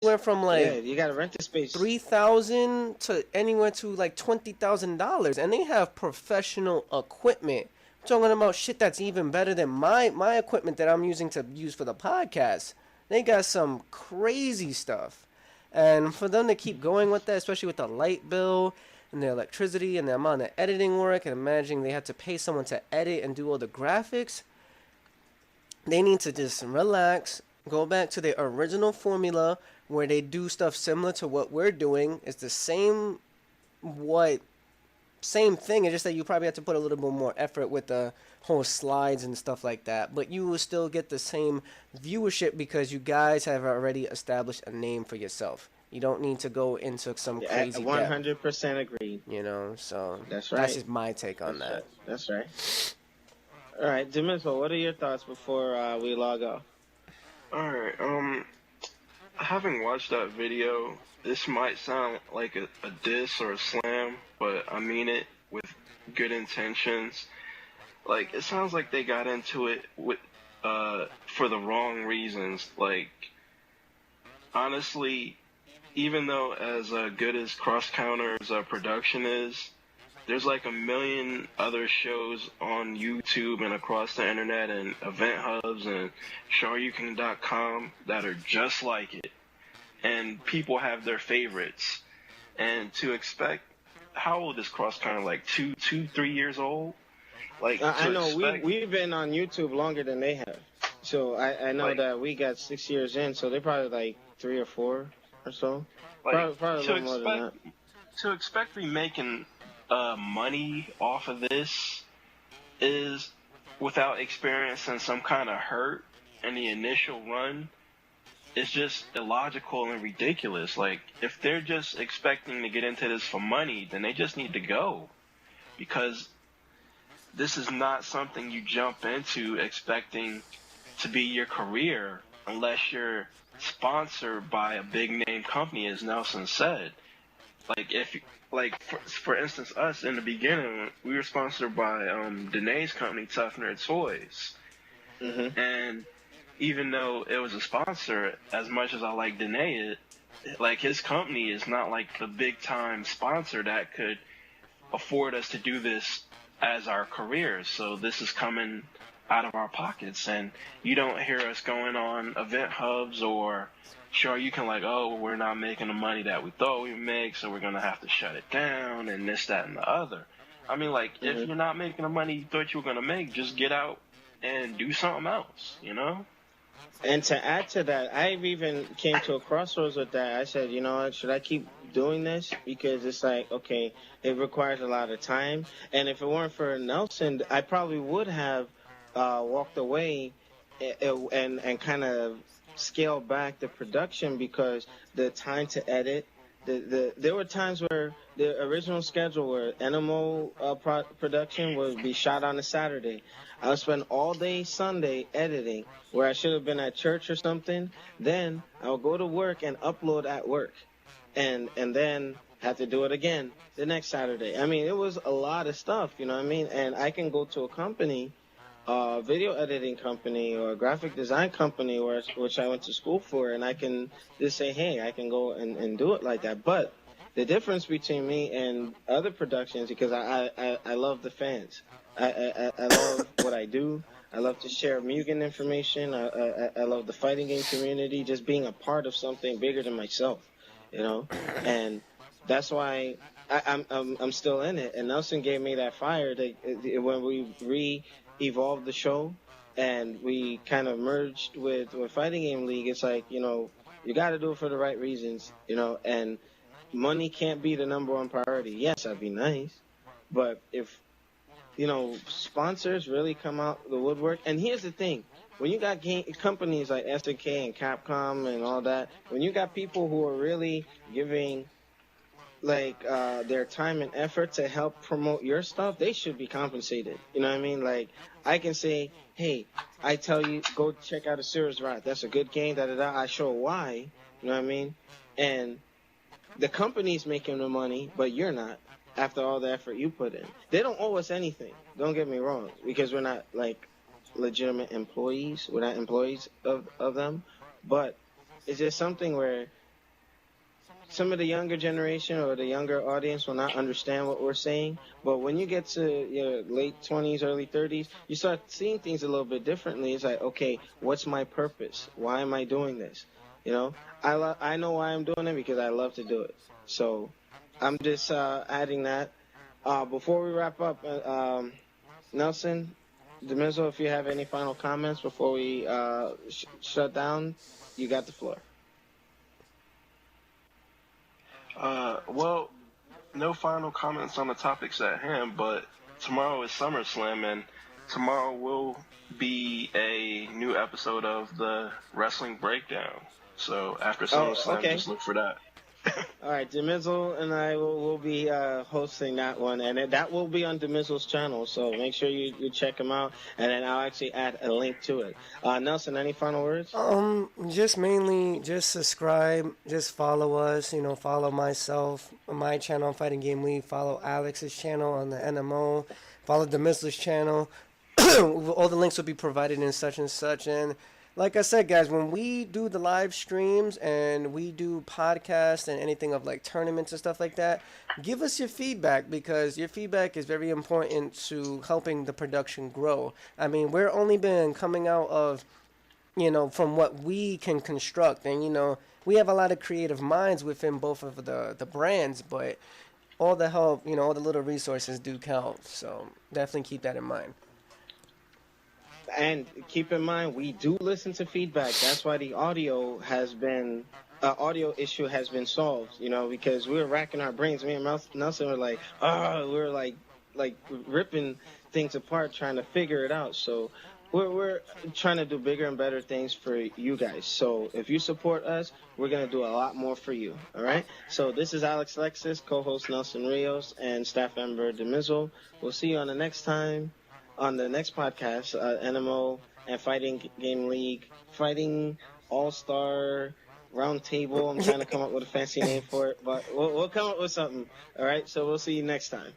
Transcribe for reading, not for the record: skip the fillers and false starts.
Went from like you gotta rent the space. $3,000 to anywhere to like $20,000, and they have professional equipment. I'm talking about shit that's even better than my equipment that I'm using to use for the podcast. They got some crazy stuff, and for them to keep going with that, especially with the light bill and the electricity and the amount of editing work, and imagining they had to pay someone to edit and do all the graphics, they need to just relax, go back to their original formula where they do stuff similar to what we're doing. It's the same thing. It's just that you probably have to put a little bit more effort with the whole slides and stuff like that. But you will still get the same viewership because you guys have already established a name for yourself. You don't need to go into some crazy 100% agreed. You know, so that's right. That's just my take on that. Right. That's right. All right, Demismo, what are your thoughts before we log off? All right. Having watched that video, this might sound like a diss or a slam, but I mean it with good intentions. Like, it sounds like they got into it with for the wrong reasons. Like, honestly, even though as good as Cross Counter's production is, there's like a million other shows on YouTube and across the internet and event hubs and showyoucan.com that are just like it. And people have their favorites. And to expect, how old is Cross Counter? Like 3 years old? Like I know we've been on YouTube longer than they have. So I know that we got 6 years in, so they're probably like 3 or 4 or so. Like, probably a little more than that. To expect me making money off of this is without experiencing some kind of hurt in the initial run. It's just illogical and ridiculous. Like, if they're just expecting to get into this for money, then they just need to go, because this is not something you jump into expecting to be your career unless you're sponsored by a big name company, as Nelson said. Like, for instance, us in the beginning, we were sponsored by Danae's company, Tough Nerd Toys. Mm-hmm. And even though it was a sponsor, as much as I like Danae, like, his company is not like the big time sponsor that could afford us to do this as our careers. So this is coming out of our pockets, and you don't hear us going on event hubs or sure you can like, oh, we're not making the money that we thought we would make, so we're gonna have to shut it down and this, that, and the other. I mean, like, if you're not making the money you thought you were gonna make, just get out and do something else, you know? And to add to that, I've even came to a crossroads with that. I said, you know what, should I keep doing this? Because it's like, okay, it requires a lot of time. And if it weren't for Nelson, I probably would have walked away and kind of scale back the production, because the time to edit, there were times where the original schedule where nMo production would be shot on a Saturday. I would spend all day Sunday editing where I should have been at church or something. Then I would go to work and upload at work, and then have to do it again the next Saturday. I mean, it was a lot of stuff, you know what I mean? And I can go to a company, video editing company or a graphic design company, which I went to school for, and I can just say, hey, I can go and do it like that. But the difference between me and other productions, because I love the fans. I love what I do. I love to share Mugen information. I love the fighting game community, just being a part of something bigger than myself, you know? And that's why I'm still in it. And Nelson gave me that fire when we evolved the show and we kind of merged with Fighting Game League. It's like, you know, you got to do it for the right reasons, you know, and money can't be the number one priority. Yes, that'd be nice, but if, you know, sponsors really come out the woodwork. And here's the thing, when you got companies like SNK and Capcom and all that, when you got people who are really giving like their time and effort to help promote your stuff, they should be compensated. You know what I mean? Like, I can say, hey, I tell you, go check out a Series Rot. That's a good game, da-da-da. I show why. You know what I mean? And the company's making the money, but you're not, after all the effort you put in. They don't owe us anything. Don't get me wrong, because we're not, like, legitimate employees. We're not employees of them. But it's just something where some of the younger generation or the younger audience will not understand what we're saying. But when you get to your late 20s, early 30s, you start seeing things a little bit differently. It's like, okay, what's my purpose? Why am I doing this? You know, I know why I'm doing it because I love to do it. So I'm just adding that. Before we wrap up, Nelson, Demizo, if you have any final comments before we shut down, you got the floor. Well, no final comments on the topics at hand, but tomorrow is SummerSlam, and tomorrow will be a new episode of the Wrestling Breakdown. So after SummerSlam, just look for that. All right, Demizzle and I will be hosting that one, and that will be on Demizzle's channel, so make sure you check him out, and then I'll actually add a link to it. Nelson, any final words? Just mainly, just subscribe, just follow us, follow myself, my channel on Fighting Game League, follow Alex's channel on the nMo, follow Demizzle's channel. All the links will be provided in such and such, and like I said, guys, when we do the live streams and we do podcasts and anything of like tournaments and stuff like that, give us your feedback because your feedback is very important to helping the production grow. I mean, we're only been coming out of, from what we can construct. And, we have a lot of creative minds within both of the brands, but all the help, all the little resources do count. So definitely keep that in mind. And keep in mind, we do listen to feedback. That's why the audio issue has been solved. Because we were racking our brains. Me and Nelson were like, we were like ripping things apart, trying to figure it out. So we're trying to do bigger and better things for you guys. So if you support us, we're gonna do a lot more for you. All right. So this is alexlexus, co-host Nelson Rios, and staff member Demizzle. We'll see you on the next time. On the next podcast, nMo and Fighting Game League, Fighting All-Star Roundtable. I'm trying to come up with a fancy name for it, but we'll come up with something. All right, so we'll see you next time.